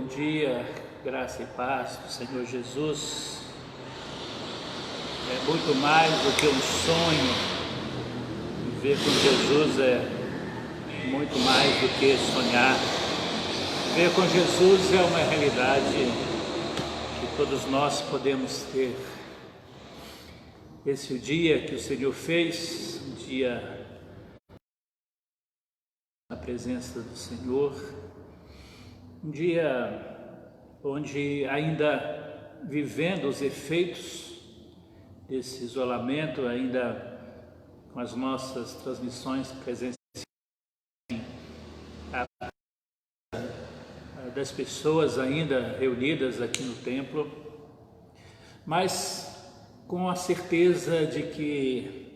bom dia, graça e paz do Senhor Jesus. É muito mais do que um sonho. Viver com Jesus é muito mais do que sonhar. Viver com Jesus é uma realidade que todos nós podemos ter. Esse é o dia que o Senhor fez, um dia na presença do Senhor, um dia onde ainda vivendo os efeitos desse isolamento, ainda com as nossas transmissões presenciais, das pessoas ainda reunidas aqui no templo, mas com a certeza de que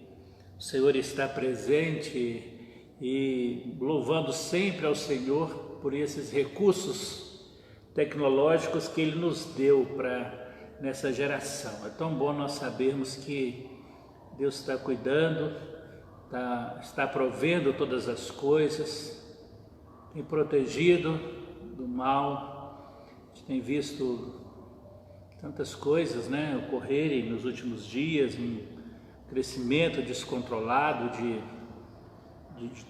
o Senhor está presente e louvando sempre ao Senhor por esses recursos tecnológicos que Ele nos deu nessa geração. É tão bom nós sabermos que Deus está cuidando, está provendo todas as coisas, tem protegido do mal. A gente tem visto tantas coisas, ocorrerem nos últimos dias, um crescimento descontrolado de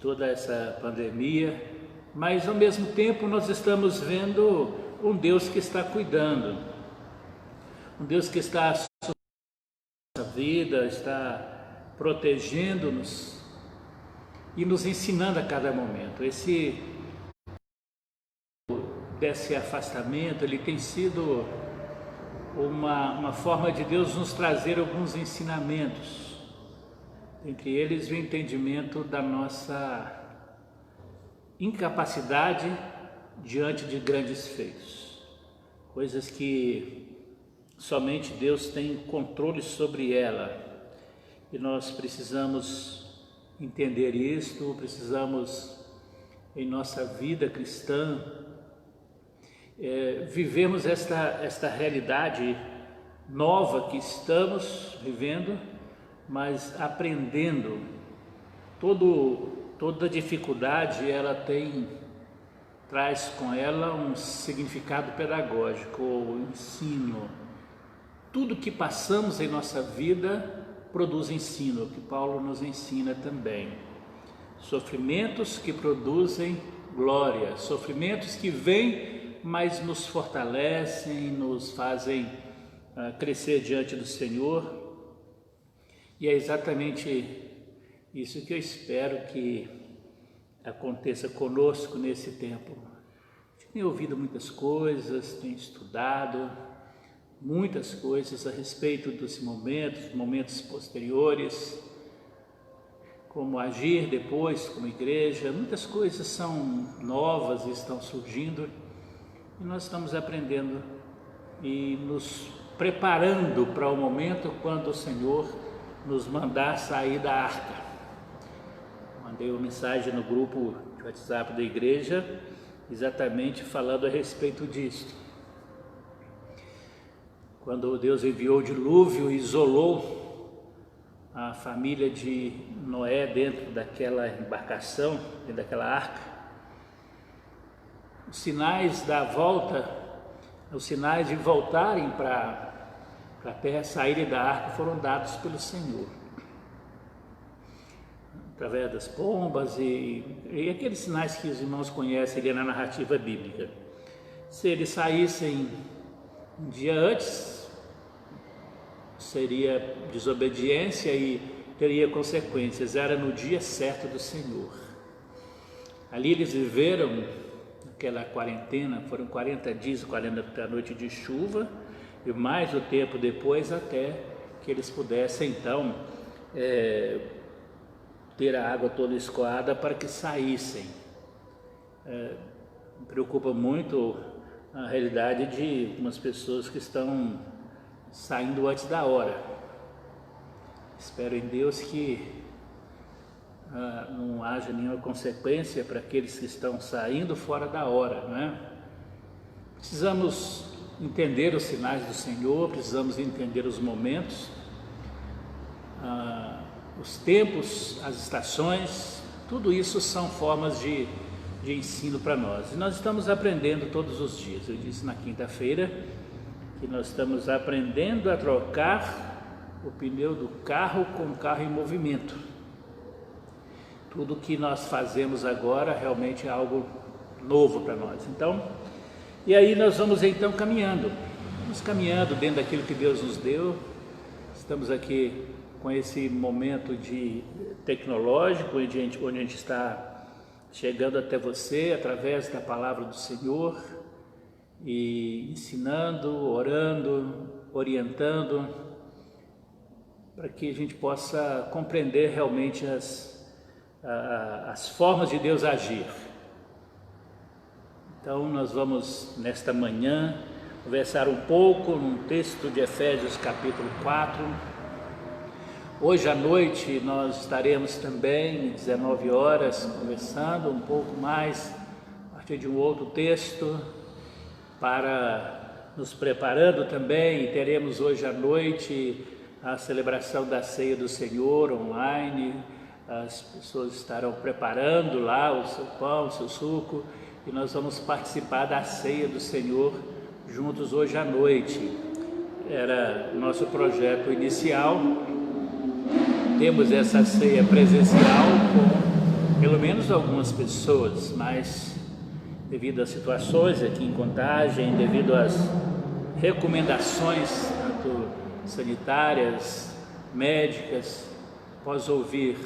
toda essa pandemia, mas ao mesmo tempo nós estamos vendo um Deus que está cuidando, um Deus que está sobre a nossa vida, está protegendo-nos e nos ensinando a cada momento. Desse afastamento, ele tem sido uma forma de Deus nos trazer alguns ensinamentos, entre eles o entendimento da nossa incapacidade diante de grandes feitos, coisas que somente Deus tem controle sobre ela, e nós precisamos entender isto, precisamos em nossa vida cristã vivemos esta realidade nova que estamos vivendo, mas aprendendo. Toda dificuldade ela traz com ela um significado pedagógico, ou ensino. Tudo que passamos em nossa vida produz ensino, que Paulo nos ensina também. Sofrimentos que produzem glória, sofrimentos que vêm, mas nos fortalecem, nos fazem crescer diante do Senhor. E é exatamente isso que eu espero que aconteça conosco nesse tempo. Tenho ouvido muitas coisas, tenho estudado muitas coisas a respeito dos momentos posteriores, como agir depois como igreja. Muitas coisas são novas e estão surgindo, e nós estamos aprendendo e nos preparando para o momento quando o Senhor nos mandar sair da arca. Mandei uma mensagem no grupo de WhatsApp da igreja, exatamente falando a respeito disso. Quando Deus enviou o dilúvio e isolou a família de Noé dentro daquela embarcação, dentro daquela arca, os sinais da volta, os sinais de voltarem para a terra, saírem da arca, foram dados pelo Senhor, através das pombas e aqueles sinais que os irmãos conhecem ali na narrativa bíblica. Se eles saíssem um dia antes, seria desobediência e teria consequências. Era no dia certo do Senhor. Ali eles viveram aquela quarentena, foram 40 dias, 40 noites de chuva, e mais o tempo depois, até que eles pudessem então ter a água toda escoada para que saíssem. Me preocupa muito a realidade de umas pessoas que estão saindo antes da hora. Espero em Deus que não haja nenhuma consequência para aqueles que estão saindo fora da hora, não é? Precisamos entender os sinais do Senhor, precisamos entender os momentos, os tempos, as estações. Tudo isso são formas de de ensino para nós. E nós estamos aprendendo todos os dias. Eu disse na quinta-feira que nós estamos aprendendo a trocar o pneu do carro com o carro em movimento. Tudo que nós fazemos agora realmente é algo novo para nós. Então, e aí nós vamos então caminhando dentro daquilo que Deus nos deu. Estamos aqui com esse momento de tecnológico, onde a gente está chegando até você através da palavra do Senhor e ensinando, orando, orientando, para que a gente possa compreender realmente as formas de Deus agir. Então nós vamos nesta manhã conversar um pouco num texto de Efésios capítulo 4. Hoje à noite nós estaremos também, às 19 horas, conversando um pouco mais, a partir de um outro texto, para nos preparando também. E teremos hoje à noite a celebração da Ceia do Senhor online. As pessoas estarão preparando lá o seu pão, o seu suco, e nós vamos participar da Ceia do Senhor juntos hoje à noite. Era nosso projeto inicial. Temos essa ceia presencial com pelo menos algumas pessoas, mas devido às situações aqui em Contagem, devido às recomendações tanto sanitárias, médicas, após ouvir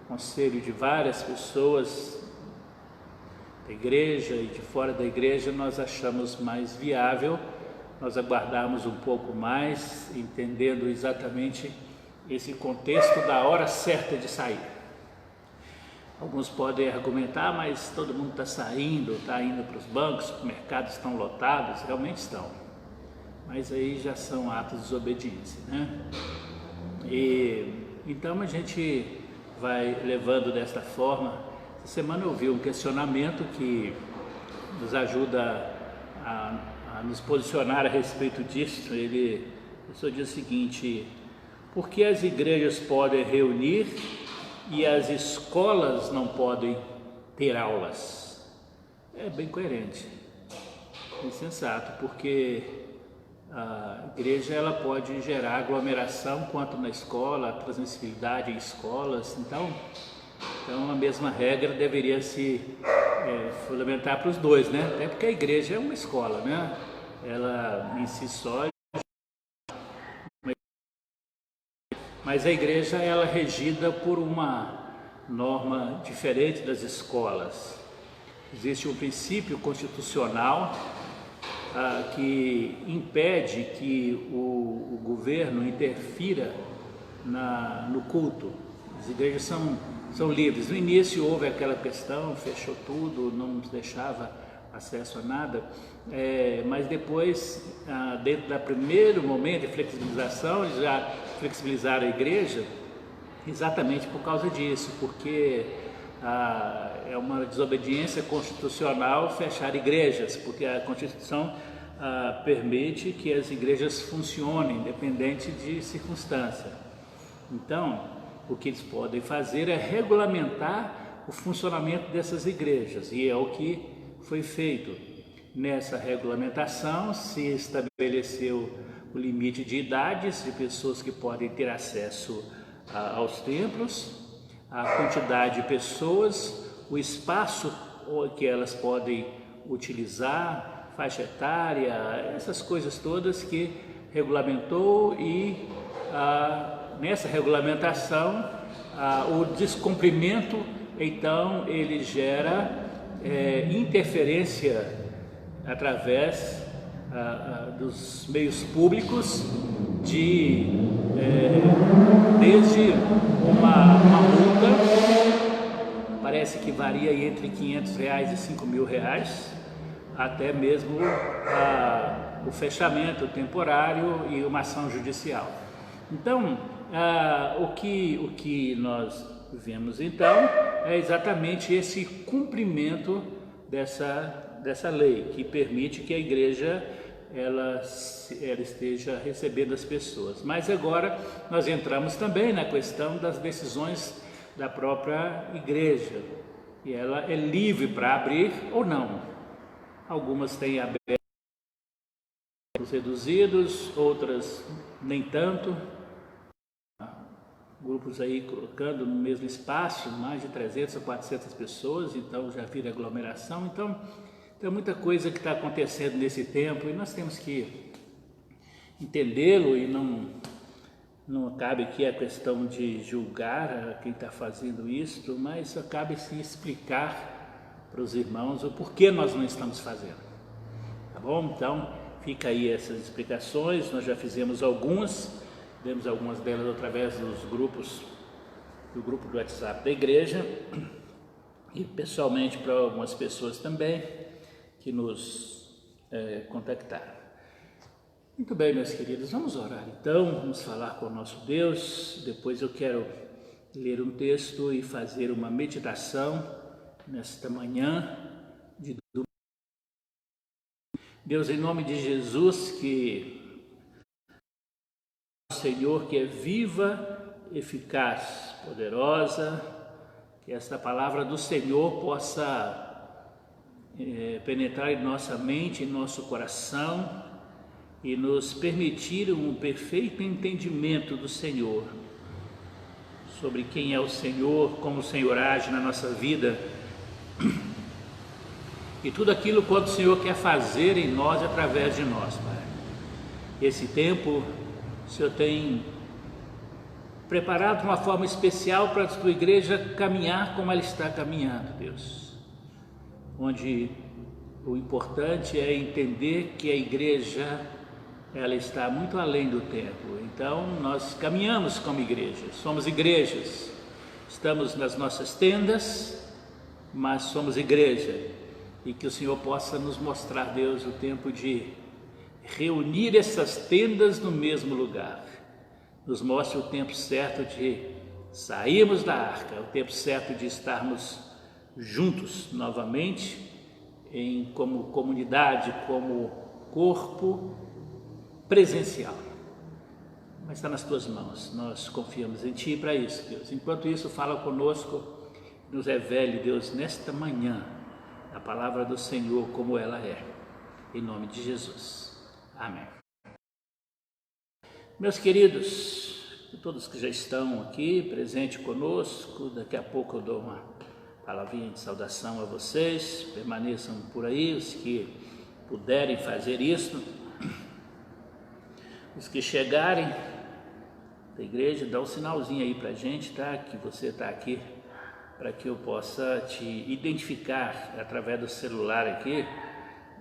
conselho de várias pessoas da igreja e de fora da igreja, nós achamos mais viável nós aguardarmos um pouco mais, entendendo exatamente esse contexto da hora certa de sair. Alguns podem argumentar, mas todo mundo está saindo, está indo para os bancos, os supermercados estão lotados, realmente estão, mas aí já são atos de desobediência, né? E então a gente vai levando desta forma. Essa semana eu vi um questionamento que nos ajuda a nos posicionar a respeito disso. A pessoa diz o seguinte: por que as igrejas podem reunir e as escolas não podem ter aulas? É bem coerente, bem sensato, porque a igreja ela pode gerar aglomeração quanto na escola, a transmissibilidade em escolas. Então a mesma regra deveria se fundamentar para os dois, né? Até porque a igreja é uma escola, né? Ela em si só, mas a igreja ela é regida por uma norma diferente das escolas. Existe um princípio constitucional que impede que o governo interfira no culto. As igrejas são livres. No início houve aquela questão, fechou tudo, não nos deixava acesso a nada, mas depois, dentro do primeiro momento de flexibilização, eles já flexibilizaram a igreja exatamente por causa disso, porque é uma desobediência constitucional fechar igrejas, porque a Constituição permite que as igrejas funcionem independente de circunstância. Então, o que eles podem fazer é regulamentar o funcionamento dessas igrejas, e é o que foi feito. Nessa regulamentação se estabeleceu o limite de idades de pessoas que podem ter acesso aos templos, a quantidade de pessoas, o espaço que elas podem utilizar, faixa etária, essas coisas todas que regulamentou. E nessa regulamentação, o descumprimento, então, ele gera interferência através dos meios públicos, desde uma multa, parece que varia entre R$500 e R$5.000, até mesmo o fechamento temporário e uma ação judicial. Então, o que nós vemos então é exatamente esse cumprimento dessa lei, que permite que a igreja ela esteja recebendo as pessoas. Mas agora nós entramos também na questão das decisões da própria igreja. e ela é livre para abrir ou não. Algumas têm abertos reduzidos, outras nem tanto. Grupos aí colocando no mesmo espaço mais de 300 ou 400 pessoas, então já vira aglomeração. Então tem muita coisa que está acontecendo nesse tempo e nós temos que entendê-lo, e não cabe aqui a questão de julgar quem está fazendo isso, mas cabe se explicar para os irmãos o porquê nós não estamos fazendo, tá bom? Então fica aí essas explicações, nós já fizemos algumas, demos algumas delas através dos grupos, do grupo do WhatsApp da igreja, e pessoalmente para algumas pessoas também que nos contactaram. Muito bem, meus queridos, vamos orar então, vamos falar com o nosso Deus. Depois eu quero ler um texto e fazer uma meditação nesta manhã de domingo. Deus, em nome de Jesus, que o Senhor, que é viva, eficaz, poderosa, que esta palavra do Senhor possa penetrar em nossa mente, em nosso coração, e nos permitir um perfeito entendimento do Senhor, sobre quem é o Senhor, como o Senhor age na nossa vida, e tudo aquilo quanto o Senhor quer fazer em nós e através de nós, Pai. Esse tempo, o Senhor tem preparado de uma forma especial para a tua igreja caminhar como ela está caminhando, Deus, onde o importante é entender que a igreja, ela está muito além do tempo. Então nós caminhamos como igreja, somos igrejas, estamos nas nossas tendas, mas somos igreja, e que o Senhor possa nos mostrar, Deus, o tempo de reunir essas tendas no mesmo lugar. Nos mostre o tempo certo de sairmos da arca, o tempo certo de estarmos juntos novamente, como comunidade, como corpo presencial. Mas está nas tuas mãos, nós confiamos em ti para isso, Deus. Enquanto isso, fala conosco, nos revele, Deus, nesta manhã, a palavra do Senhor como ela é, em nome de Jesus. Amém. Meus queridos, todos que já estão aqui presentes conosco, daqui a pouco eu dou uma palavrinha de saudação a vocês, permaneçam por aí, os que puderem fazer isso. Os que chegarem da igreja, dá um sinalzinho aí para a gente, tá? Que você está aqui, para que eu possa te identificar através do celular aqui,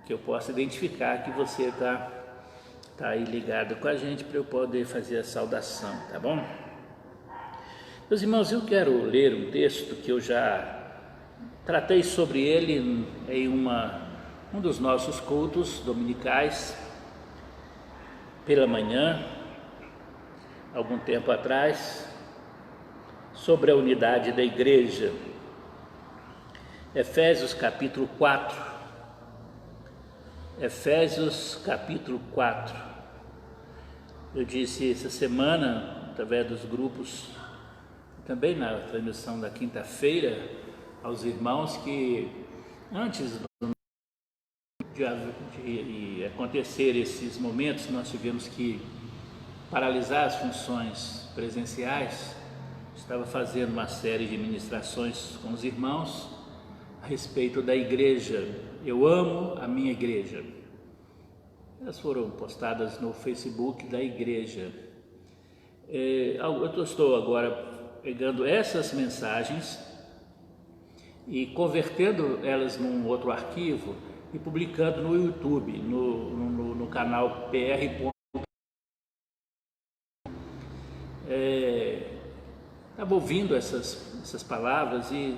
que eu possa identificar que você tá aí ligado com a gente, para eu poder fazer a saudação, tá bom? Meus irmãos, eu quero ler um texto que eu já tratei sobre ele em um dos nossos cultos dominicais, pela manhã, algum tempo atrás, sobre a unidade da igreja. Efésios capítulo 4. Efésios capítulo 4. Eu disse essa semana, através dos grupos, também na transmissão da quinta-feira, aos irmãos, que antes de acontecer esses momentos, nós tivemos que paralisar as funções presenciais. Estava fazendo uma série de ministrações com os irmãos a respeito da igreja. Eu amo a minha igreja. Elas foram postadas no Facebook da igreja. Eu estou agora pegando essas mensagens e convertendo elas num outro arquivo e publicando no YouTube, no canal PR. Estava ouvindo essas palavras e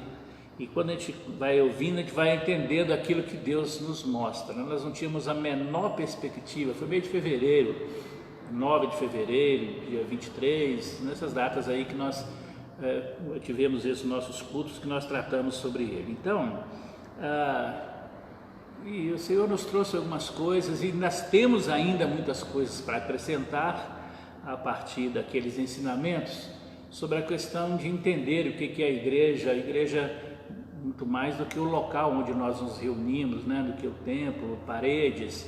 quando a gente vai ouvindo, a gente vai entendendo aquilo que Deus nos mostra. Nós não tínhamos a menor perspectiva, foi mês de fevereiro, 9 de fevereiro, dia 23, nessas datas aí que nós tivemos esses nossos cultos que nós tratamos sobre ele. Então, e o Senhor nos trouxe algumas coisas e nós temos ainda muitas coisas para acrescentar a partir daqueles ensinamentos sobre a questão de entender o que é a igreja muito mais do que o local onde nós nos reunimos, né? Do que o templo, paredes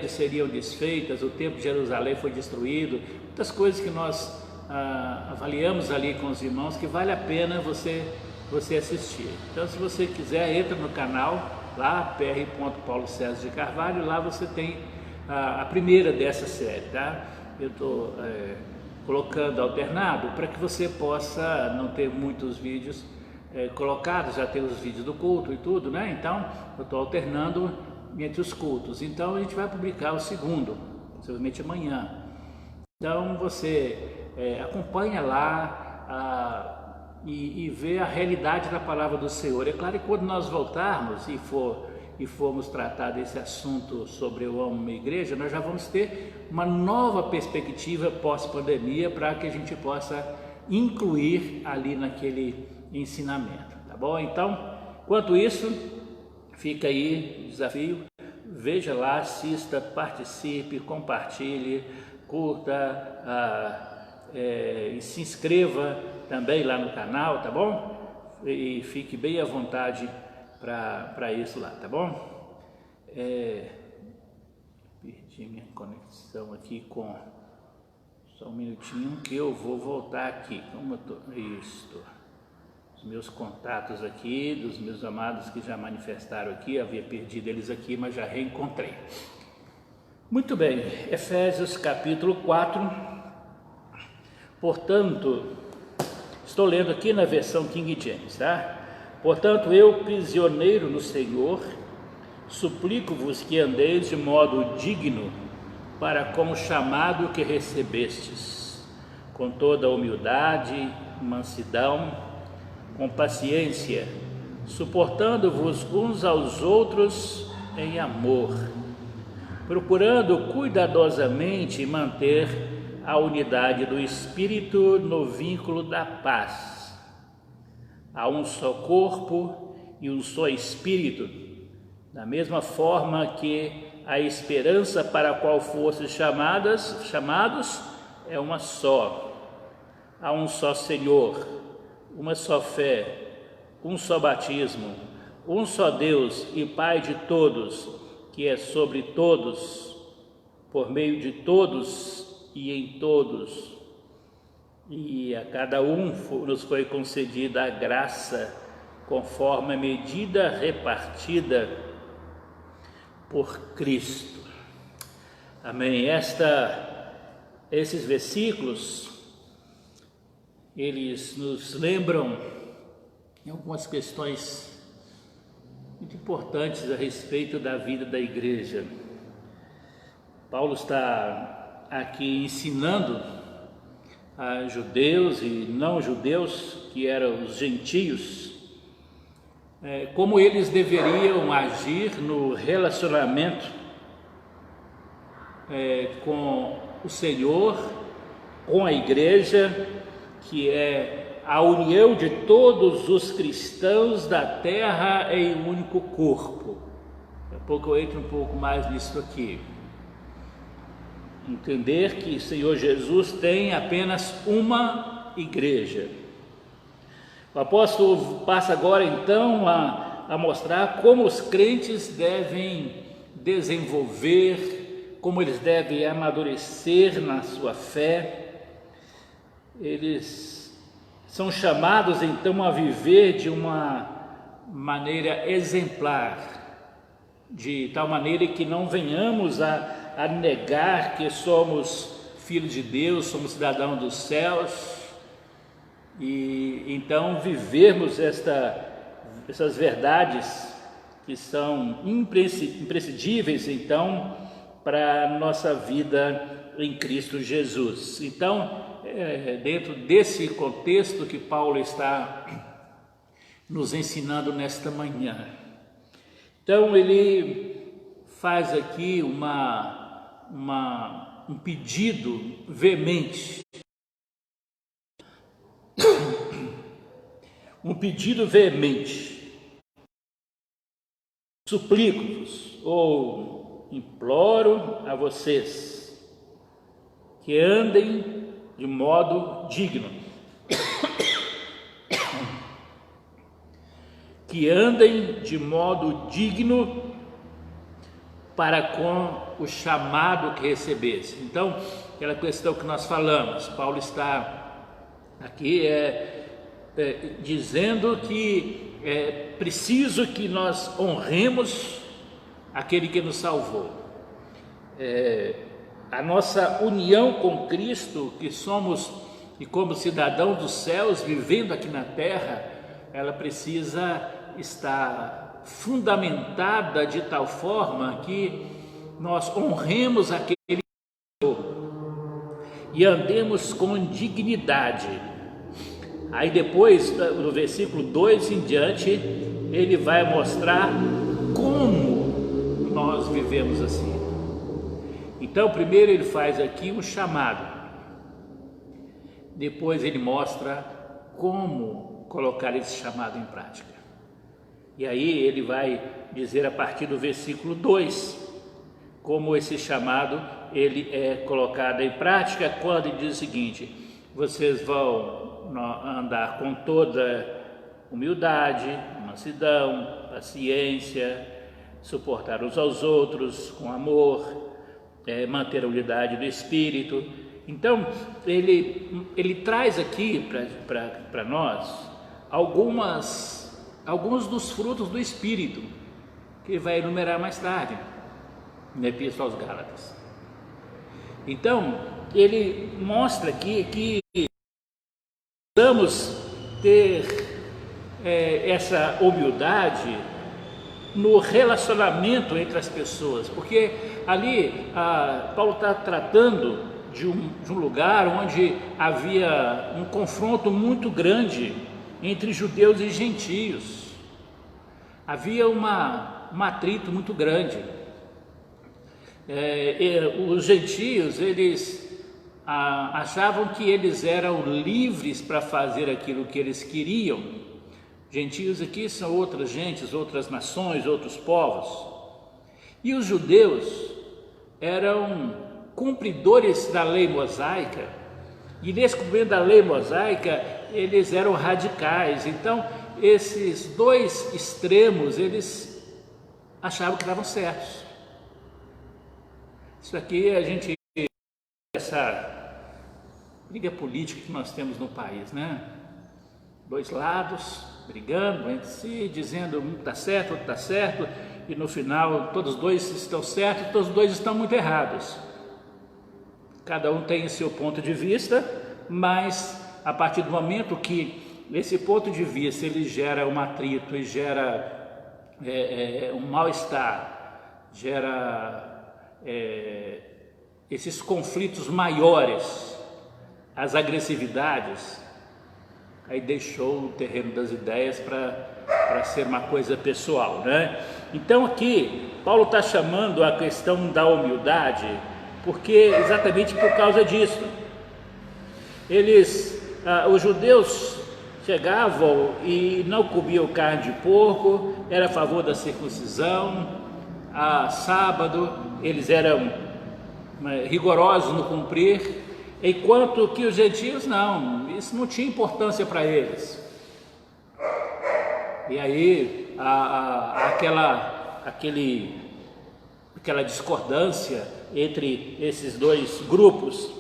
seriam desfeitas, o templo de Jerusalém foi destruído, muitas coisas que nós avaliamos ali com os irmãos que vale a pena você assistir. Então, se você quiser, entra no canal lá, pr.Paulo César de Carvalho, lá você tem a primeira dessa série, tá? Eu estou colocando alternado para que você possa não ter muitos vídeos colocados, já tem os vídeos do culto e tudo, né? Então, eu estou alternando entre os cultos. Então, a gente vai publicar o segundo, possivelmente amanhã. Então, você acompanha lá e vê a realidade da palavra do Senhor. É claro que quando nós voltarmos e formos tratar desse assunto sobre eu amo minha igreja, nós já vamos ter uma nova perspectiva pós-pandemia para que a gente possa incluir ali naquele ensinamento, tá bom? Então, enquanto isso, fica aí o desafio, veja lá, assista, participe, compartilhe, curta, e se inscreva também lá no canal, tá bom? E fique bem à vontade para isso lá, tá bom? Perdi minha conexão aqui só um minutinho que eu vou voltar aqui. Como eu tô? Isto. Os meus contatos aqui, dos meus amados que já manifestaram aqui, havia perdido eles aqui, mas já reencontrei. Muito bem, Efésios capítulo 4. Portanto, estou lendo aqui na versão King James, tá? Portanto, eu, prisioneiro no Senhor, suplico-vos que andeis de modo digno para com o chamado que recebestes, com toda humildade, mansidão, com paciência, suportando-vos uns aos outros em amor, procurando cuidadosamente manter a unidade do Espírito no vínculo da paz. Há um só corpo e um só Espírito, da mesma forma que a esperança para a qual fostes chamados é uma só. Há um só Senhor, uma só fé, um só batismo, um só Deus e Pai de todos, que é sobre todos, por meio de todos e em todos. E a cada um nos foi concedida a graça, conforme a medida repartida por Cristo. Amém. Esses versículos, eles nos lembram de algumas questões muito importantes a respeito da vida da igreja. Paulo está aqui ensinando a judeus e não judeus, que eram os gentios, como eles deveriam agir no relacionamento com o Senhor, com a igreja, que é a união de todos os cristãos da terra em um único corpo. Daqui a pouco eu entro um pouco mais nisso aqui. Entender que o Senhor Jesus tem apenas uma igreja. O apóstolo passa agora então a mostrar como os crentes devem desenvolver, como eles devem amadurecer na sua fé. Eles são chamados então a viver de uma maneira exemplar, de tal maneira que não venhamos a negar que somos filhos de Deus, somos cidadãos dos céus, e então vivermos essas verdades que são imprescindíveis então para a nossa vida em Cristo Jesus. Então, dentro desse contexto que Paulo está nos ensinando nesta manhã. Então ele faz aqui um pedido veemente, suplico-vos ou imploro a vocês que andem de modo digno, que andem de modo digno para com o chamado que recebesse. Então, aquela questão que nós falamos, Paulo está aqui dizendo que é preciso que nós honremos aquele que nos salvou. A nossa união com Cristo, que somos e como cidadãos dos céus, vivendo aqui na terra, ela precisa estar fundamentada de tal forma que nós honremos aquele e andemos com dignidade. Aí depois, no versículo 2 em diante, ele vai mostrar como nós vivemos assim. Então, primeiro ele faz aqui um chamado, depois ele mostra como colocar esse chamado em prática. E aí ele vai dizer a partir do versículo 2, como esse chamado ele é colocado em prática, quando ele diz o seguinte: vocês vão andar com toda humildade, mansidão, paciência, suportar uns aos outros com amor, manter a unidade do Espírito. Então ele traz aqui para nós alguns dos frutos do Espírito, que ele vai enumerar mais tarde na Epístola aos Gálatas. Então ele mostra aqui que precisamos ter essa humildade no relacionamento entre as pessoas, porque ali Paulo está tratando de um lugar onde havia um confronto muito grande entre judeus e gentios. Havia um atrito muito grande. Os gentios, eles achavam que eles eram livres para fazer aquilo que eles queriam. Gentios aqui são outras gentes, outras nações, outros povos. E os judeus eram cumpridores da lei mosaica, e nesse cumprimento da lei mosaica eles eram radicais. Então esses dois extremos, eles achavam que estavam certos. Isso aqui a gente, essa briga política que nós temos no país, né? Dois lados brigando entre si, dizendo um está certo, outro está certo, e no final todos os dois estão certos, todos os dois estão muito errados. Cada um tem seu ponto de vista, mas a partir do momento que esse ponto de vista ele gera um atrito e gera um mal-estar, gera esses conflitos maiores, as agressividades, aí deixou o terreno das ideias para ser uma coisa pessoal, né? Então aqui Paulo está chamando a questão da humildade, porque exatamente por causa disso. Os judeus chegavam e não comiam carne de porco, era a favor da circuncisão, a sábado eles eram rigorosos no cumprir, enquanto que os gentios não, isso não tinha importância para eles. E aí aquela discordância entre esses dois grupos.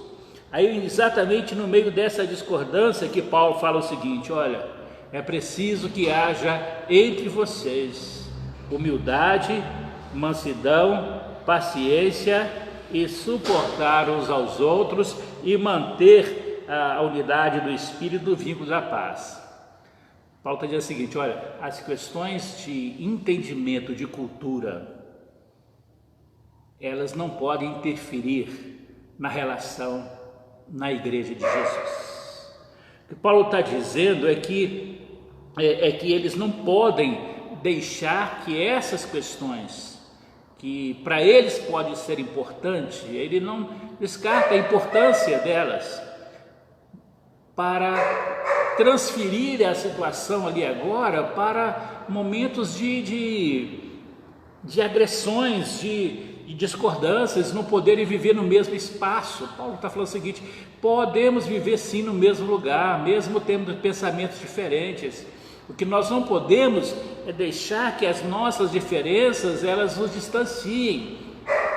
Aí exatamente no meio dessa discordância que Paulo fala o seguinte: olha, é preciso que haja entre vocês humildade, mansidão, paciência e suportar uns aos outros e manter a unidade do Espírito, do vínculo da paz. Paulo está dizendo o seguinte: olha, as questões de entendimento de cultura, elas não podem interferir na relação na igreja de Jesus. O que Paulo está dizendo é que eles não podem deixar que essas questões, que para eles pode ser importante, ele não descarta a importância delas, para transferir a situação ali agora para momentos de agressões, de discordâncias, não poderem viver no mesmo espaço. Paulo está falando o seguinte: podemos viver sim no mesmo lugar, mesmo tendo pensamentos diferentes. O que nós não podemos é deixar que as nossas diferenças elas nos distanciem.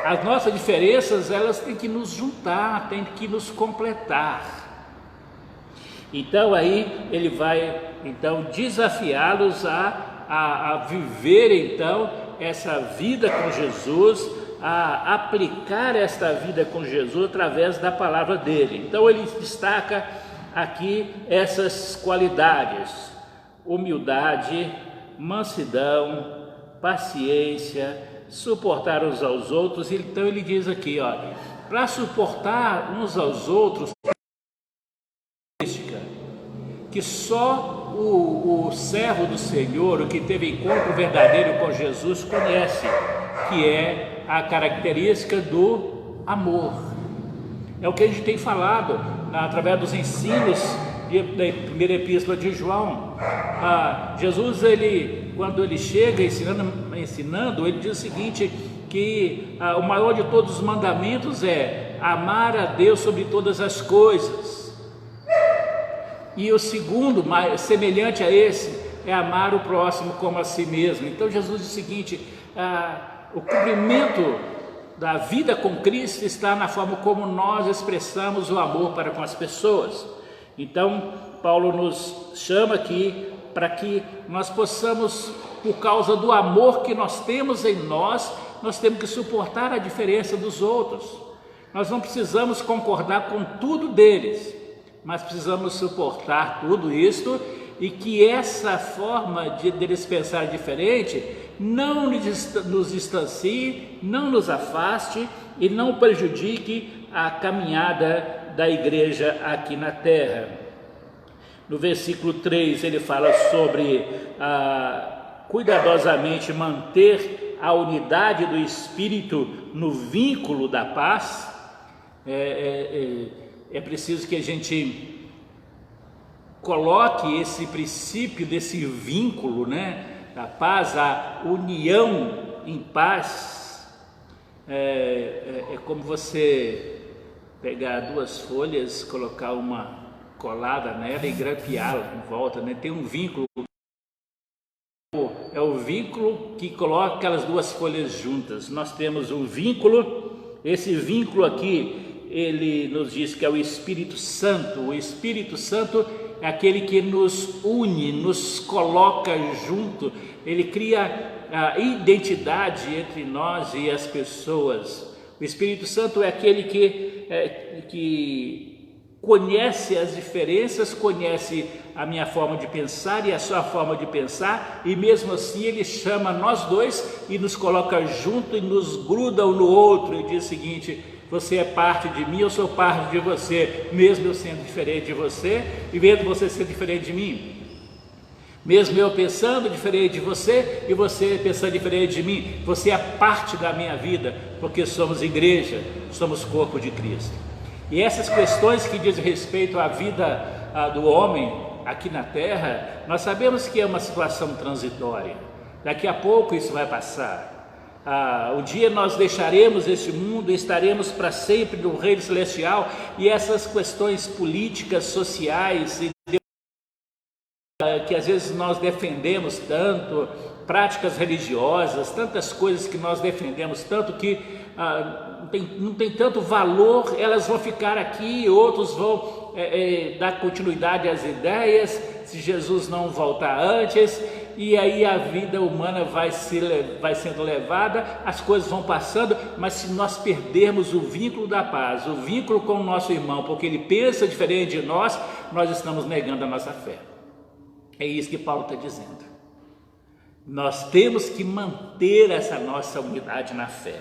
As nossas diferenças elas têm que nos juntar, têm que nos completar. Então aí ele vai desafiá-los a viver então essa vida com Jesus, a aplicar esta vida com Jesus através da palavra dele. Então ele destaca aqui essas qualidades: humildade, mansidão, paciência, suportar uns aos outros. Então ele diz aqui, para suportar uns aos outros, que só o servo do Senhor, o que teve encontro verdadeiro com Jesus, conhece, que é a característica do amor. É o que a gente tem falado através dos ensinos da primeira epístola de João. Jesus, quando ele chega ensinando, ele diz o seguinte, que o maior de todos os mandamentos é amar a Deus sobre todas as coisas. E o segundo, semelhante a esse, é amar o próximo como a si mesmo. Então Jesus diz o seguinte, o cumprimento da vida com Cristo está na forma como nós expressamos o amor para com as pessoas. Então Paulo nos chama aqui para que nós possamos, por causa do amor que nós temos em nós temos que suportar a diferença dos outros. Nós não precisamos concordar com tudo deles, mas precisamos suportar tudo isto, e que essa forma deles pensar diferente não nos distancie, não nos afaste e não prejudique a caminhada da igreja aqui na terra. No versículo 3 ele fala sobre cuidadosamente manter a unidade do Espírito no vínculo da paz. É preciso que a gente coloque esse princípio desse vínculo, da paz, a união em paz. É como você pegar duas folhas, colocar uma colada nela e grampeá-la em volta, Tem um vínculo. É o vínculo que coloca aquelas duas folhas juntas. Nós temos um vínculo, esse vínculo aqui, ele nos diz que é o Espírito Santo. O Espírito Santo é aquele que nos une, nos coloca junto. Ele cria a identidade entre nós e as pessoas. O Espírito Santo é aquele que conhece as diferenças, conhece a minha forma de pensar e a sua forma de pensar, e mesmo assim ele chama nós dois e nos coloca junto e nos gruda um no outro e diz o seguinte: você é parte de mim, eu sou parte de você, mesmo eu sendo diferente de você e mesmo você sendo diferente de mim, mesmo eu pensando diferente de você e você pensando diferente de mim, você é parte da minha vida, porque somos igreja, somos corpo de Cristo. E essas questões que dizem respeito à vida do homem aqui na terra, nós sabemos que é uma situação transitória, daqui a pouco isso vai passar. Um dia nós deixaremos esse mundo e estaremos para sempre no reino celestial, e essas questões políticas, sociais e que às vezes nós defendemos tanto, práticas religiosas, tantas coisas que nós defendemos tanto que não tem tanto valor, elas vão ficar aqui, outros vão dar continuidade às ideias, se Jesus não voltar antes, e aí a vida humana vai sendo levada, as coisas vão passando, mas se nós perdermos o vínculo da paz, o vínculo com o nosso irmão, porque ele pensa diferente de nós estamos negando a nossa fé. É isso que Paulo está dizendo. Nós temos que manter essa nossa unidade na fé.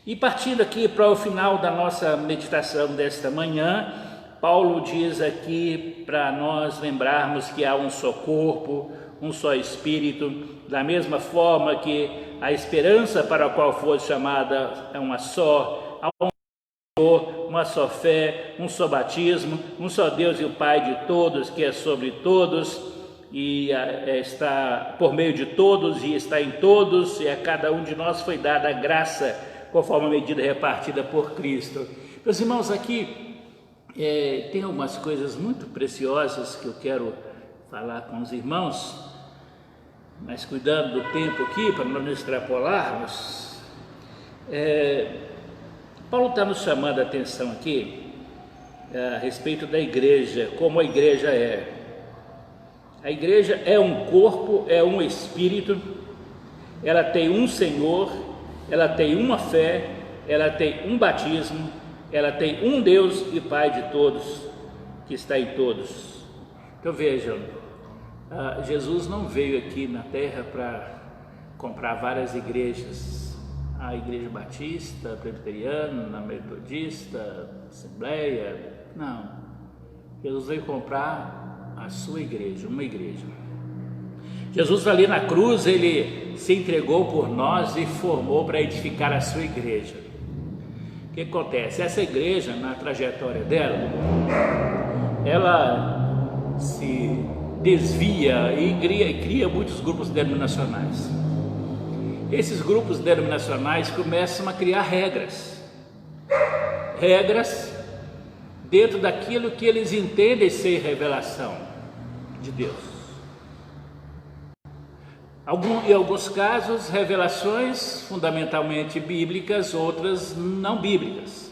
E partindo aqui para o final da nossa meditação desta manhã, Paulo diz aqui para nós lembrarmos que há um só corpo, um só Espírito, da mesma forma que a esperança para a qual foi chamada é uma só, há um Senhor, uma só fé, um só batismo, um só Deus e o Pai de todos, que é sobre todos, e está por meio de todos e está em todos, e a cada um de nós foi dada a graça conforme a medida repartida por Cristo. Meus irmãos, aqui tem algumas coisas muito preciosas que eu quero falar com os irmãos. mas cuidando do tempo aqui para não nos extrapolarmos, Paulo está nos chamando a atenção aqui a respeito da igreja, como a igreja é. A igreja é um corpo, é um espírito, ela tem um Senhor, ela tem uma fé, ela tem um batismo, ela tem um Deus e Pai de todos, que está em todos. Então vejam, Jesus não veio aqui na terra para comprar várias igrejas, a igreja batista, presbiteriana, metodista, assembleia, não. Jesus veio comprar a sua igreja, uma igreja. Jesus ali na cruz, ele se entregou por nós e formou para edificar a sua igreja. O que acontece? Essa igreja, na trajetória dela, ela se desvia e cria muitos grupos denominacionais. Esses grupos denominacionais começam a criar regras dentro daquilo que eles entendem ser revelação de Deus. Em alguns casos, revelações fundamentalmente bíblicas, outras não bíblicas,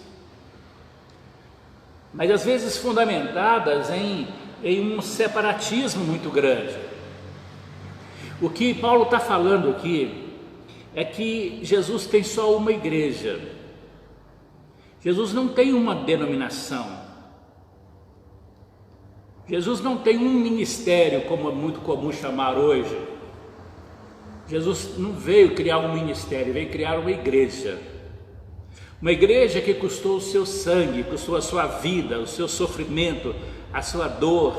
mas às vezes fundamentadas em um separatismo muito grande. O que Paulo está falando aqui é que Jesus tem só uma igreja. Jesus não tem uma denominação. Jesus não tem um ministério, como é muito comum chamar hoje. Jesus não veio criar um ministério, veio criar uma igreja. Uma igreja que custou o seu sangue, custou a sua vida, o seu sofrimento, a sua dor,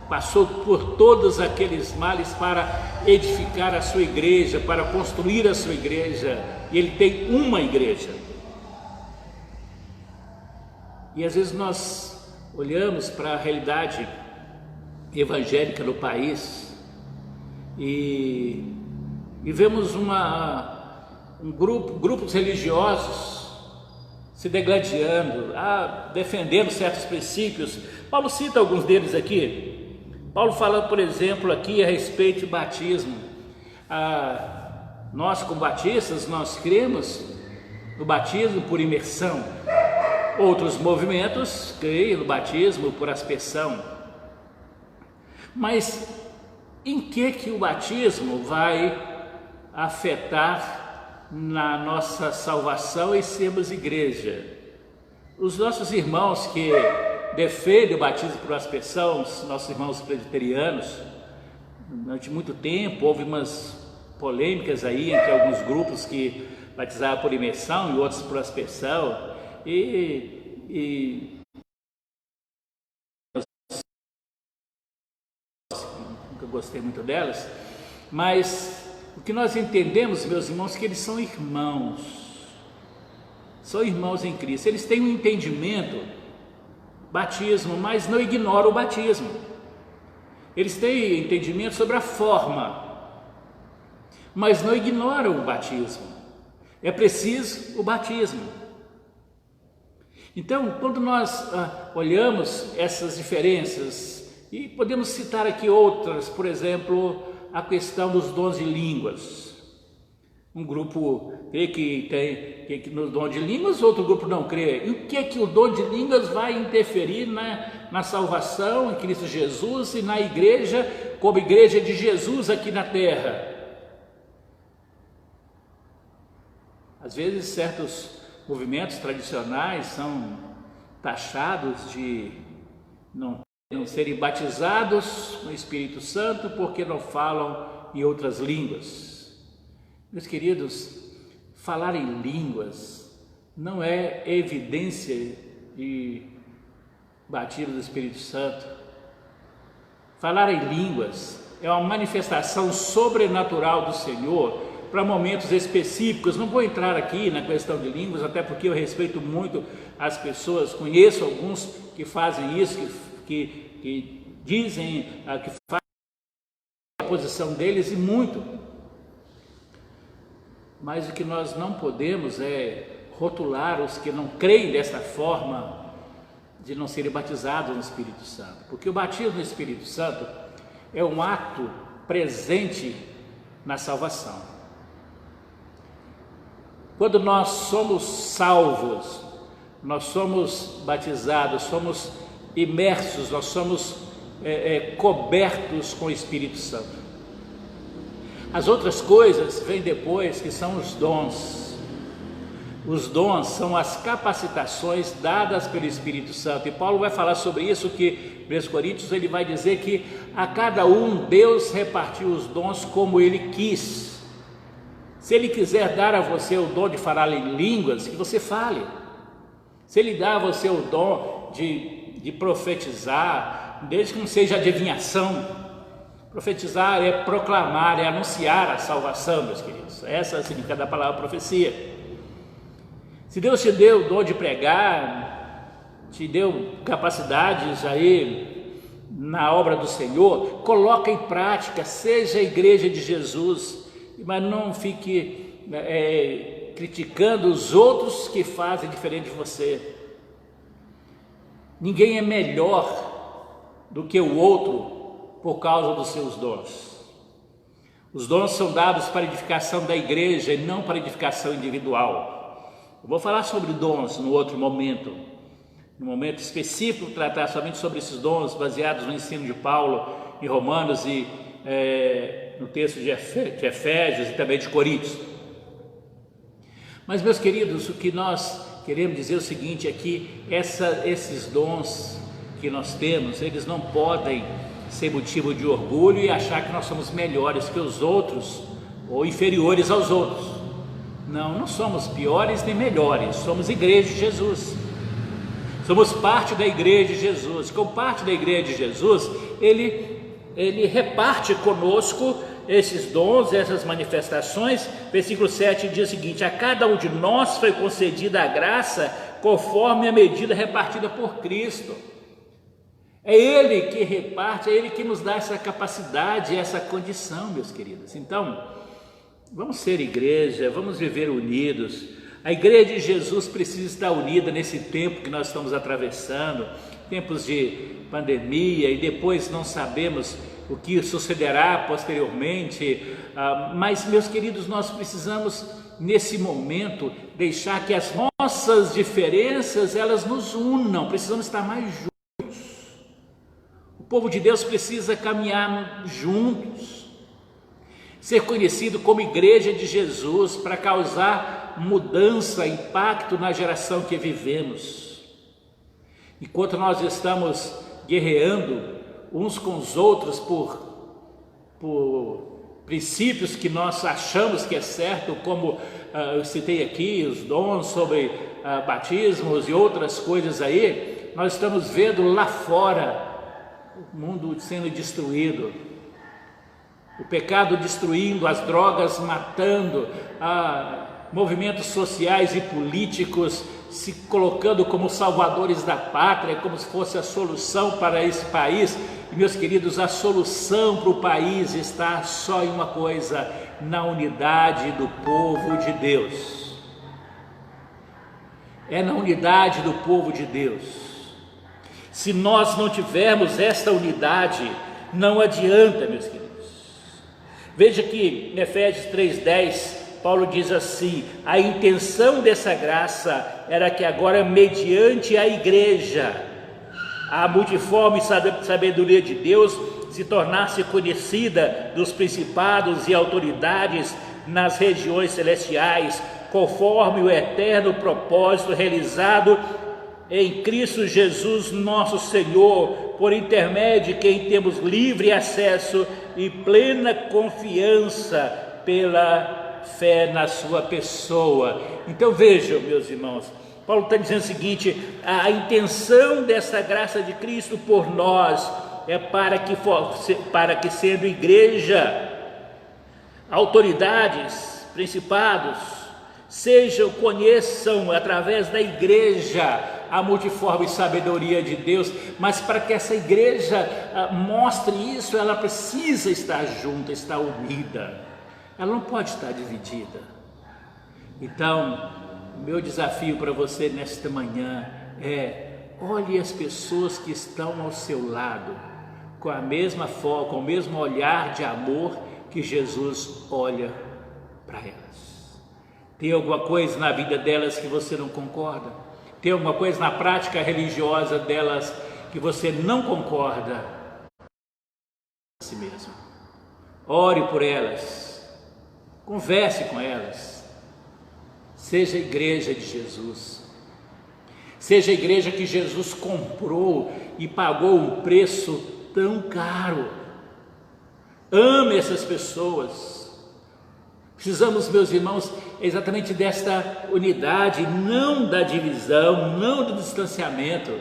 passou por todos aqueles males para edificar a sua igreja, para construir a sua igreja. E ele tem uma igreja. E às vezes nós olhamos para a realidade evangélica no país e vemos grupos religiosos se degladiando, defendendo certos princípios. Paulo cita alguns deles aqui. Paulo fala, por exemplo, aqui a respeito de batismo. Nós, como batistas, nós cremos no batismo por imersão. Outros movimentos creem no batismo por aspersão. Mas em que o batismo vai afetar na nossa salvação e sermos igreja? Os nossos irmãos que defendem o batismo por aspersão, os nossos irmãos presbiterianos, durante muito tempo houve umas polêmicas aí entre alguns grupos que batizavam por imersão e outros por aspersão. Nunca gostei muito delas, mas o que nós entendemos, meus irmãos, que eles são irmãos em Cristo. Eles têm um entendimento, batismo, mas não ignoram o batismo. Eles têm entendimento sobre a forma, mas não ignoram o batismo. É preciso o batismo. Então, quando nós olhamos essas diferenças, e podemos citar aqui outras, por exemplo, a questão dos dons de línguas. Um grupo crê que no dom de línguas, outro grupo não crê. E o que o dom de línguas vai interferir na salvação em Cristo Jesus e na igreja, como igreja de Jesus aqui na terra? Às vezes certos movimentos tradicionais são taxados de não serem batizados no Espírito Santo porque não falam em outras línguas. Meus queridos, falar em línguas não é evidência de batismo do Espírito Santo. Falar em línguas é uma manifestação sobrenatural do Senhor para momentos específicos. Não vou entrar aqui na questão de línguas, até porque eu respeito muito as pessoas, conheço alguns que fazem isso, que dizem que fazem a posição deles, e muito. Mas o que nós não podemos é rotular os que não creem dessa forma de não serem batizados no Espírito Santo, porque o batismo no Espírito Santo é um ato presente na salvação. Quando nós somos salvos, nós somos batizados, somos imersos, nós somos cobertos com o Espírito Santo. As outras coisas vêm depois, que são os dons. Os dons são as capacitações dadas pelo Espírito Santo, e Paulo vai falar sobre isso, que em 1 Coríntios ele vai dizer que a cada um Deus repartiu os dons como Ele quis. Se Ele quiser dar a você o dom de falar em línguas, que você fale. Se Ele dá a você o dom de profetizar, desde que não seja adivinhação. Profetizar é proclamar, é anunciar a salvação, meus queridos. Essa é a significado da palavra profecia. Se Deus te deu o dom de pregar, te deu capacidades aí na obra do Senhor, coloca em prática, seja a igreja de Jesus, mas não fique criticando os outros que fazem diferente de você. Ninguém é melhor do que o outro por causa dos seus dons. Os dons são dados para edificação da igreja e não para edificação individual. Eu vou falar sobre dons no outro momento, no momento específico, tratar somente sobre esses dons baseados no ensino de Paulo em Romanos e no texto de Efésios e também de Coríntios. Mas, meus queridos, o que nós queremos dizer é o seguinte, é que esses dons que nós temos, eles não podem ser motivo de orgulho e achar que nós somos melhores que os outros ou inferiores aos outros. Não somos piores nem melhores, somos igreja de Jesus. Somos parte da igreja de Jesus. Como parte da igreja de Jesus, ele reparte conosco esses dons, essas manifestações. Versículo 7 diz o seguinte: a cada um de nós foi concedida a graça conforme a medida repartida por Cristo. É Ele que reparte, é Ele que nos dá essa capacidade, essa condição, meus queridos. Então, vamos ser igreja, vamos viver unidos. A igreja de Jesus precisa estar unida nesse tempo que nós estamos atravessando, tempos de pandemia, e depois não sabemos o que sucederá posteriormente, mas, meus queridos, nós precisamos nesse momento deixar que as nossas diferenças elas nos unam, precisamos estar mais juntos. O povo de Deus precisa caminhar juntos, ser conhecido como igreja de Jesus, para causar mudança, impacto na geração que vivemos. Enquanto nós estamos guerreando uns com os outros por princípios que nós achamos que é certo, como eu citei aqui, os dons sobre batismos e outras coisas aí, nós estamos vendo lá fora o mundo sendo destruído, o pecado destruindo, as drogas matando, movimentos sociais e políticos se colocando como salvadores da pátria, como se fosse a solução para esse país. E, meus queridos, a solução para o país está só em uma coisa: na unidade do povo de Deus. É na unidade do povo de Deus. Se nós não tivermos esta unidade, não adianta, meus queridos. Veja que em Efésios 3:10, Paulo diz assim: a intenção dessa graça era que agora, mediante a igreja, a multiforme sabedoria de Deus se tornasse conhecida dos principados e autoridades nas regiões celestiais, conforme o eterno propósito realizado em Cristo Jesus nosso Senhor, por intermédio de quem temos livre acesso e plena confiança pela fé na sua pessoa. Então vejam, meus irmãos, Paulo está dizendo o seguinte: a intenção dessa graça de Cristo por nós é para que sendo igreja, autoridades, principados, conheçam através da igreja a multiforme sabedoria de Deus. Mas para que essa igreja mostre isso, ela precisa estar junta, estar unida, ela não pode estar dividida. Então, o meu desafio para você nesta manhã é: olhe as pessoas que estão ao seu lado com a mesma forma, com o mesmo olhar de amor que Jesus olha para elas. Tem alguma coisa na vida delas que você não concorda? Tem alguma coisa na prática religiosa delas que você não concorda? Si mesmo. Ore por elas, converse com elas, seja a igreja de Jesus, seja a igreja que Jesus comprou e pagou um preço tão caro. Ame essas pessoas. Precisamos, meus irmãos, exatamente desta unidade, não da divisão, não do distanciamento,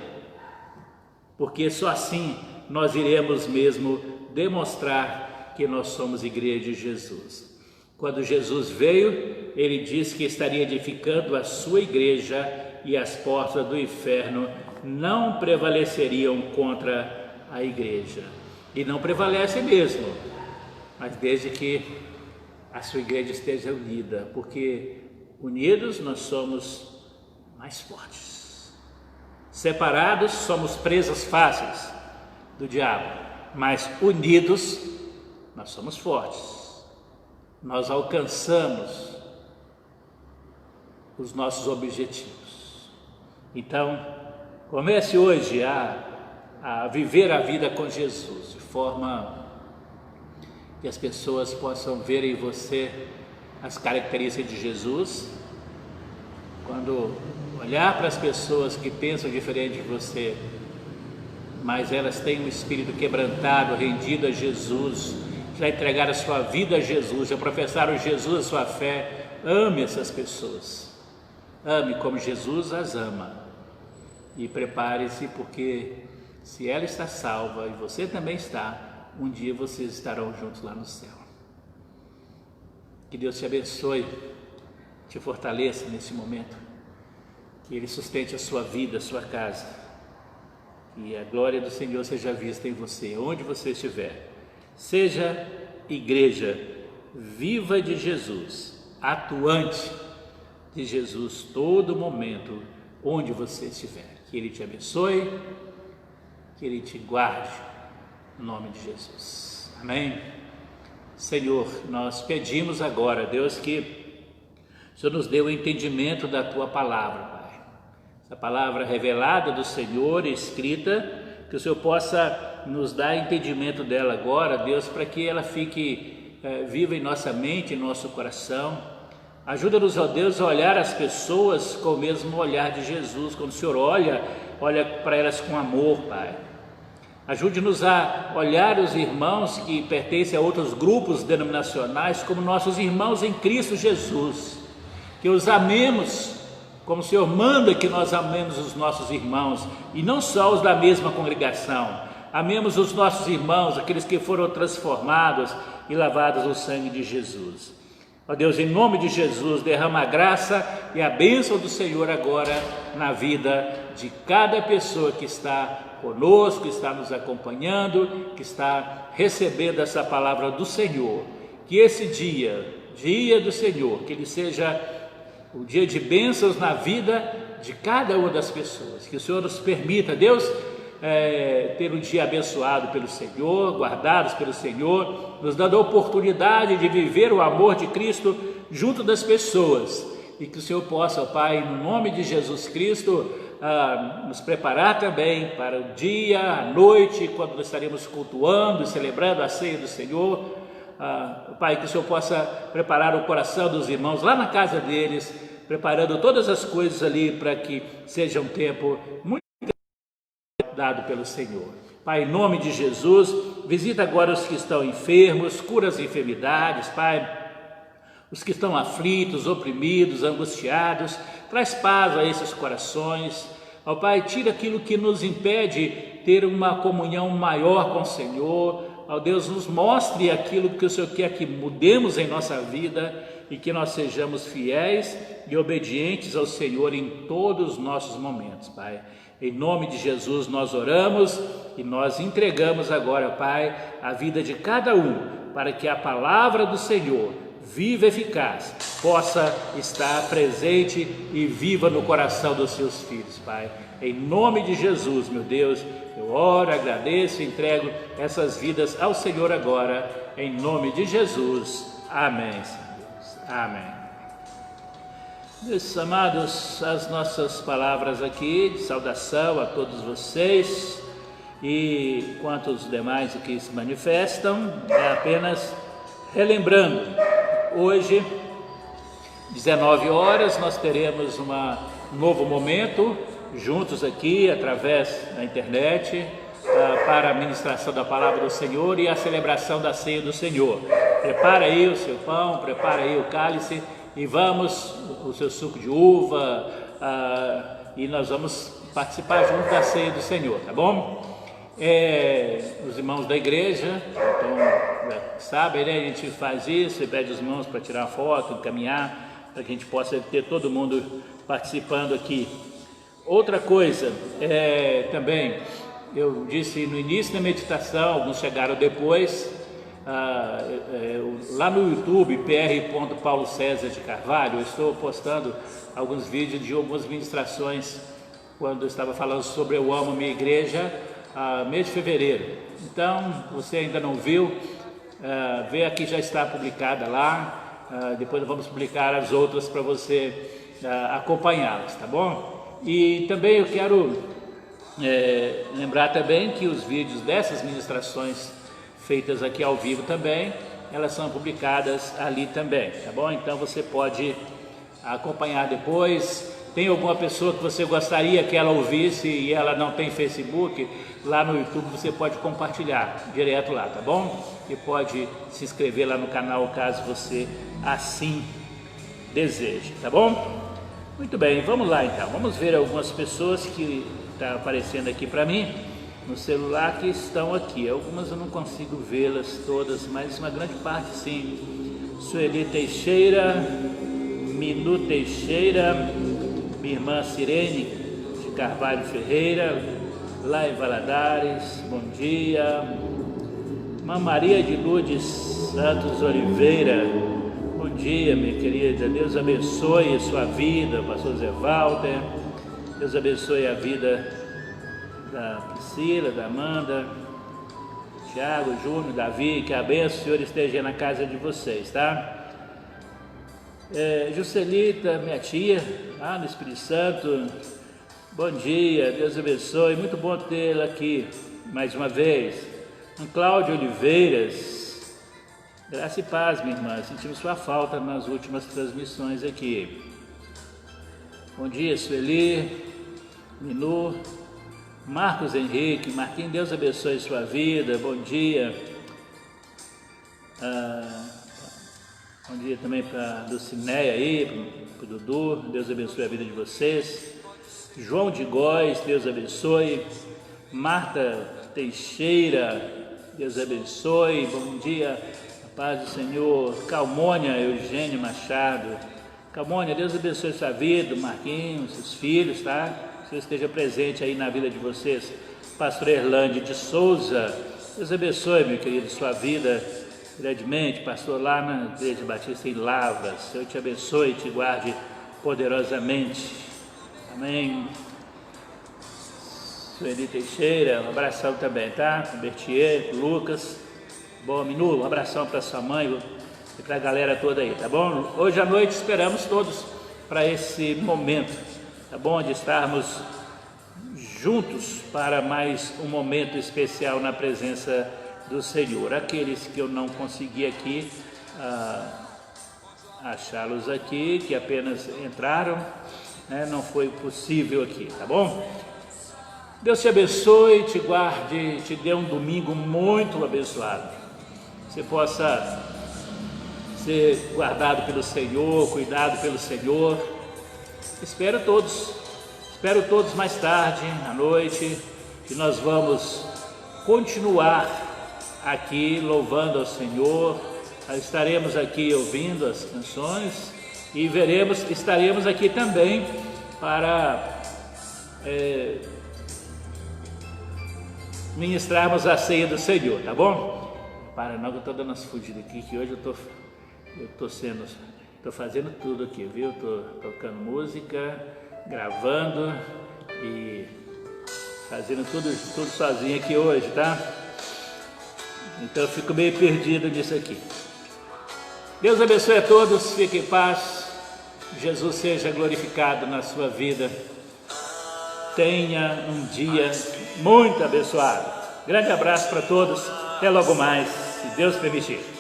porque só assim nós iremos mesmo demonstrar que nós somos igreja de Jesus. Quando Jesus veio, ele disse que estaria edificando a sua igreja e as portas do inferno não prevaleceriam contra a igreja. E não prevalece mesmo, mas desde que a sua igreja esteja unida, porque unidos nós somos mais fortes. Separados somos presas fáceis do diabo, mas unidos nós somos fortes. Nós alcançamos os nossos objetivos. Então, comece hoje a viver a vida com Jesus, de forma que as pessoas possam ver em você as características de Jesus. Quando olhar para as pessoas que pensam diferente de você, mas elas têm um espírito quebrantado, rendido a Jesus, já entregaram a sua vida a Jesus, já professaram Jesus a sua fé, ame essas pessoas, ame como Jesus as ama, e prepare-se, porque se ela está salva e você também está, um dia vocês estarão juntos lá no céu. Que Deus te abençoe, te fortaleça nesse momento, que Ele sustente a sua vida, a sua casa, e a glória do Senhor seja vista em você, onde você estiver. Seja igreja viva de Jesus, atuante de Jesus todo momento, onde você estiver. Que Ele te abençoe, que Ele te guarde, em nome de Jesus. Amém? Senhor, nós pedimos agora, Deus, que o Senhor nos dê o entendimento da Tua palavra, Pai. Essa palavra revelada do Senhor, escrita, que o Senhor possa nos dar entendimento dela agora, Deus, para que ela fique viva em nossa mente, em nosso coração. Ajuda-nos, ó Deus, a olhar as pessoas com o mesmo olhar de Jesus. Quando o Senhor olha para elas com amor, Pai. Ajude-nos a olhar os irmãos que pertencem a outros grupos denominacionais como nossos irmãos em Cristo Jesus, que os amemos como o Senhor manda que nós amemos os nossos irmãos, e não só os da mesma congregação. Amemos os nossos irmãos, aqueles que foram transformados e lavados no sangue de Jesus. Ó Deus, em nome de Jesus, derrama a graça e a bênção do Senhor agora na vida de cada pessoa que está conosco, que está nos acompanhando, que está recebendo essa palavra do Senhor. Que esse dia do Senhor, que ele seja o dia de bênçãos na vida de cada uma das pessoas. Que o Senhor nos permita, Deus, ter um dia abençoado pelo Senhor, guardados pelo Senhor, nos dando a oportunidade de viver o amor de Cristo junto das pessoas. E que o Senhor possa, ó Pai, no nome de Jesus Cristo, nos preparar também para o dia, a noite, quando nós estaremos cultuando e celebrando a ceia do Senhor. Pai, que o Senhor possa preparar o coração dos irmãos lá na casa deles, preparando todas as coisas ali para que seja um tempo muito dado pelo Senhor. Pai, em nome de Jesus, visita agora os que estão enfermos, cura as enfermidades, Pai, os que estão aflitos, oprimidos, angustiados, traz paz a esses corações. Ó Pai, tira aquilo que nos impede ter uma comunhão maior com o Senhor. Ó Deus, nos mostre aquilo que o Senhor quer que mudemos em nossa vida e que nós sejamos fiéis e obedientes ao Senhor em todos os nossos momentos, Pai. Em nome de Jesus nós oramos e nós entregamos agora, Pai, a vida de cada um, para que a palavra do Senhor viva e eficaz, possa estar presente e viva no coração dos seus filhos, Pai. Em nome de Jesus, meu Deus, eu oro, agradeço e entrego essas vidas ao Senhor agora, em nome de Jesus. Amém, Senhor. Amém. Meus amados, as nossas palavras aqui de saudação a todos vocês e quantos demais aqui se manifestam, é apenas relembrando, hoje, 19 horas, nós teremos um novo momento juntos aqui através da internet para a ministração da palavra do Senhor e a celebração da ceia do Senhor. Prepara aí o seu pão, prepara aí o cálice e vamos, o seu suco de uva, e nós vamos participar junto da ceia do Senhor, tá bom? Os irmãos da igreja, então, sabem, né? A gente faz isso e pede os irmãos para tirar foto, encaminhar, para que a gente possa ter todo mundo participando aqui. Outra coisa, também, eu disse no início da meditação, alguns chegaram depois, lá no YouTube, PR. Paulo César de Carvalho, eu estou postando alguns vídeos de algumas ministrações, quando eu estava falando sobre Eu Amo Minha Igreja, mês de fevereiro. Então, você ainda não viu, vê aqui, já está publicada lá, depois vamos publicar as outras para você acompanhá-las, tá bom? E também eu quero lembrar também que os vídeos dessas ministrações feitas aqui ao vivo também, elas são publicadas ali também, tá bom? Então você pode acompanhar depois. Tem alguma pessoa que você gostaria que ela ouvisse e ela não tem Facebook, lá no YouTube você pode compartilhar direto lá, tá bom? E pode se inscrever lá no canal caso você assim deseje, tá bom? Muito bem, vamos lá então, vamos ver algumas pessoas que estão aparecendo aqui para mim no celular que estão aqui. Algumas eu não consigo vê-las todas, mas uma grande parte sim. Sueli Teixeira, Minu Teixeira, minha irmã Sirene de Carvalho Ferreira, lá em Valadares, bom dia. Irmã Maria de Lourdes Santos Oliveira, bom dia, minha querida. Deus abençoe a sua vida, pastor Zé Walter. Deus abençoe a vida da Priscila, da Amanda, Tiago, Júnior, Davi. Que a bênção, Senhor, esteja na casa de vocês, tá? Juscelita, minha tia, lá no Espírito Santo, bom dia, Deus abençoe, muito bom tê-la aqui mais uma vez. Cláudio Oliveiras, graça e paz, minha irmã, sentimos sua falta nas últimas transmissões aqui. Bom dia, Sueli, Minu, Marcos Henrique, Marquinhos, Deus abençoe sua vida, bom dia. Bom dia também para a Lucinéia aí, para o Dudu, Deus abençoe a vida de vocês. João de Góes, Deus abençoe. Marta Teixeira, Deus abençoe. Bom dia, a paz do Senhor. Calmônia Eugênio Machado. Calmônia, Deus abençoe sua vida, Marquinhos, seus filhos, tá? Que o Senhor esteja presente aí na vida de vocês. Pastor Erlande de Souza, Deus abençoe, meu querido, sua vida grandemente, pastor lá na Igreja Batista em Lavras. Senhor te abençoe e te guarde poderosamente. Amém. Sueli Teixeira, um abração também, tá? Bertier, Lucas. Bom, Minu, um abração para sua mãe e para a galera toda aí, tá bom? Hoje à noite esperamos todos para esse momento, tá bom? De estarmos juntos para mais um momento especial na presença do Senhor. Aqueles que eu não consegui aqui achá-los aqui, que apenas entraram, né, não foi possível aqui, tá bom? Deus te abençoe, te guarde, te dê um domingo muito abençoado. Você possa ser guardado pelo Senhor, cuidado pelo Senhor. Espero todos mais tarde, à noite, que nós vamos continuar aqui louvando ao Senhor. Estaremos aqui ouvindo as canções e estaremos aqui também para ministrarmos a ceia do Senhor, tá bom? Para não, que eu estou dando umas fugidas aqui, que hoje eu estou Eu tô fazendo tudo aqui, viu? Tô tocando música, gravando e fazendo tudo sozinho aqui hoje, tá? Então eu fico meio perdido nisso aqui. Deus abençoe a todos, fiquem em paz, Jesus seja glorificado na sua vida. Tenha um dia muito abençoado. Grande abraço para todos, até logo mais, se Deus permitir.